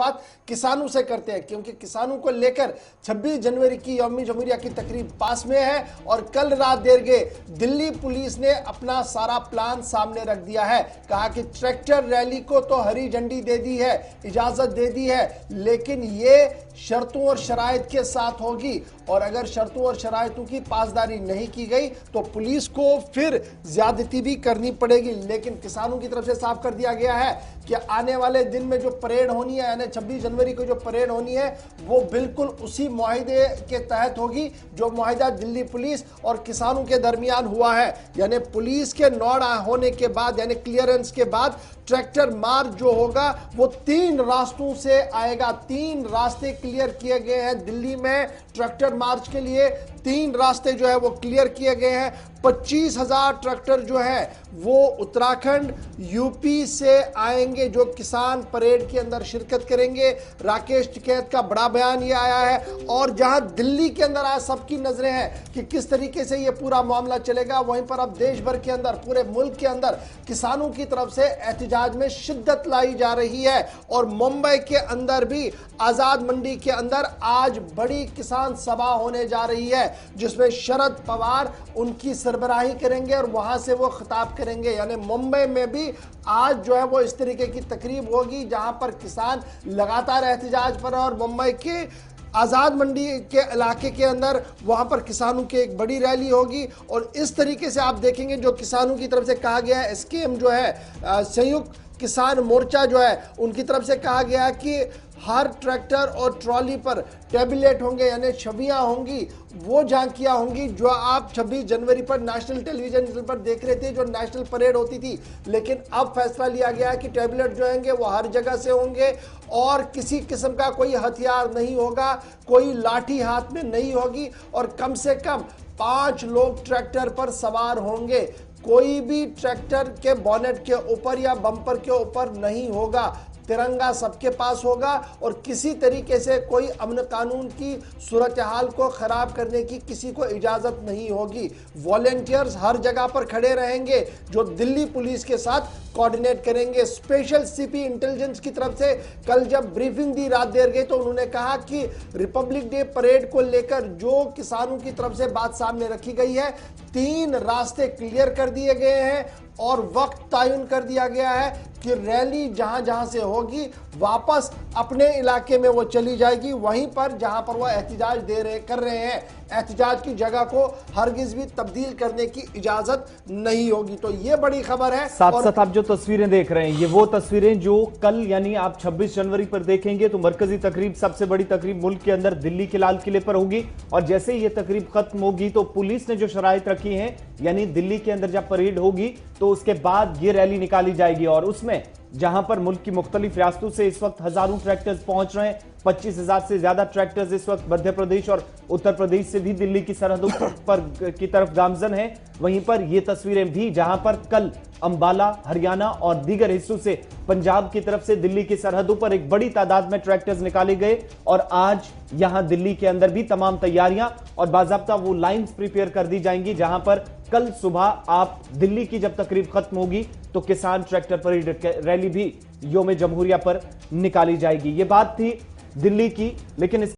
बात किसानों से करते हैं, क्योंकि किसानों को लेकर 26 जनवरी की यौम जमहूरिया की तकरीब पास में है और कल रात देर गए दिल्ली पुलिस ने अपना सारा प्लान सामने रख दिया है। कहा कि ट्रैक्टर रैली को तो हरी झंडी दे दी है, इजाजत दे दी है, लेकिन ये शर्तों और शराइत के साथ होगी और अगर शर्तों और शराइतों की पासदारी नहीं की गई तो पुलिस को फिर ज्यादती भी करनी पड़ेगी। लेकिन किसानों की तरफ से साफ कर दिया गया है कि आने वाले दिन में जो परेड होनी है, यानी 26 जनवरी को जो परेड होनी है, वो बिल्कुल उसी मुआहिदे के तहत होगी जो मुआहिदा दिल्ली पुलिस और किसानों के दरमियान हुआ है। यानी पुलिस के नोड होने के बाद, यानी क्लियरेंस के बाद ट्रैक्टर मार्च जो होगा वो 3 रास्तों से आएगा। 3 रास्ते क्लियर किए गए हैं दिल्ली में ट्रैक्टर मार्च के लिए। 3 रास्ते जो है वो क्लियर किए गए हैं। 25,000 ट्रैक्टर जो है वो उत्तराखंड यूपी से आएंगे जो किसान परेड के अंदर शिरकत करेंगे। राकेश टिकैत का बड़ा बयान ये आया है और जहां दिल्ली के अंदर आज सबकी नजरें हैं कि किस तरीके से ये पूरा मामला चलेगा, वहीं पर अब देश भर के अंदर, पूरे मुल्क के अंदर किसानों की तरफ से एहतजाज में शिद्दत लाई जा रही है। और मुंबई के अंदर भी आजाद मंडी के अंदर आज बड़ी किसान सभा होने जा रही है जिसमें शरद पवार उनकी सरबराही करेंगे और वहां से वो खिताब करेंगे। यानी मुंबई में भी आज जो है वो इस तरीके की तकरीब होगी जहां पर किसान लगातार एहतजाज पर, और मुंबई के आजाद मंडी के इलाके के अंदर वहां पर किसानों की एक बड़ी रैली होगी। और इस तरीके से आप देखेंगे जो किसानों की तरफ से कहा गया है, एसकेएम जो है संयुक्त किसान मोर्चा जो है, उनकी तरफ से कहा गया है कि हर ट्रैक्टर और ट्रॉली पर टैबलेट होंगे, यानी छवियां होंगी, वो झांकियां होंगी जो आप 26 जनवरी पर नेशनल टेलीविजन पर देख रहे थे, जो नेशनल परेड होती थी। लेकिन अब फैसला लिया गया है कि टैबलेट जो होंगे वो हर जगह से होंगे और किसी किस्म का कोई हथियार नहीं होगा, कोई लाठी हाथ में नहीं होगी और कम से कम 5 लोग ट्रैक्टर पर सवार होंगे। कोई भी ट्रैक्टर के बॉनेट के ऊपर या बम्पर के ऊपर नहीं होगा। तिरंगा सबके पास होगा और किसी तरीके से कोई अमन कानून की सूरत हाल को खराब करने की किसी को इजाजत नहीं होगी। वॉलेंटियर्स हर जगह पर खड़े रहेंगे जो दिल्ली पुलिस के साथ कोऑर्डिनेट करेंगे। स्पेशल सीपी इंटेलिजेंस की तरफ से कल जब ब्रीफिंग दी रात देर गई तो उन्होंने कहा कि रिपब्लिक डे परेड को लेकर जो किसानों की तरफ से बात सामने रखी गई है, 3 रास्ते क्लियर कर दिए गए हैं और वक्त तयन कर दिया गया है कि रैली जहां जहां से होगी वापस अपने इलाके में वो चली जाएगी, वहीं पर जहां पर वो एहतजाज कर रहे हैं। एहतजाज की जगह को हरगिज भी तब्दील करने की इजाजत नहीं होगी। तो ये बड़ी खबर है। साथ साथ आप जो तस्वीरें देख रहे हैं ये वो तस्वीरें जो कल यानी आप 26 जनवरी पर देखेंगे तो मरकजी तकरीब, सबसे बड़ी तकरीब मुल्क के अंदर दिल्ली के लाल किले पर होगी। और जैसे ही ये तकरीब खत्म होगी तो पुलिस ने जो शराइत रखी है, यानी दिल्ली के अंदर जब परेड होगी तो उसके बाद ये रैली निकाली जाएगी और उसमें जहां पर मुल्क की मुख्तलिफ रियासतों से इस वक्त हजारों ट्रैक्टर्स पहुंच रहे हैं, 25,000 से ज्यादा ट्रैक्टर्स इस वक्त मध्य प्रदेश और उत्तर प्रदेश से भी दिल्ली की सरहदों पर की तरफ गामजन है। वहीं पर ये तस्वीरें भी जहां पर कल अंबाला, हरियाणा और दीगर हिस्सों से पंजाब की तरफ से दिल्ली की सरहदों पर एक बड़ी तादाद में ट्रैक्टर्स निकाले गए और आज यहां दिल्ली के अंदर भी तमाम तैयारियां और बाज़ाब्ता वो लाइंस प्रिपेयर कर दी जाएंगी जहां पर कल सुबह आप दिल्ली की जब तकरीब खत्म होगी तो किसान ट्रैक्टर परेड रैली भी यौम जमहूरिया पर निकाली जाएगी। ये बात थी दिल्ली की, लेकिन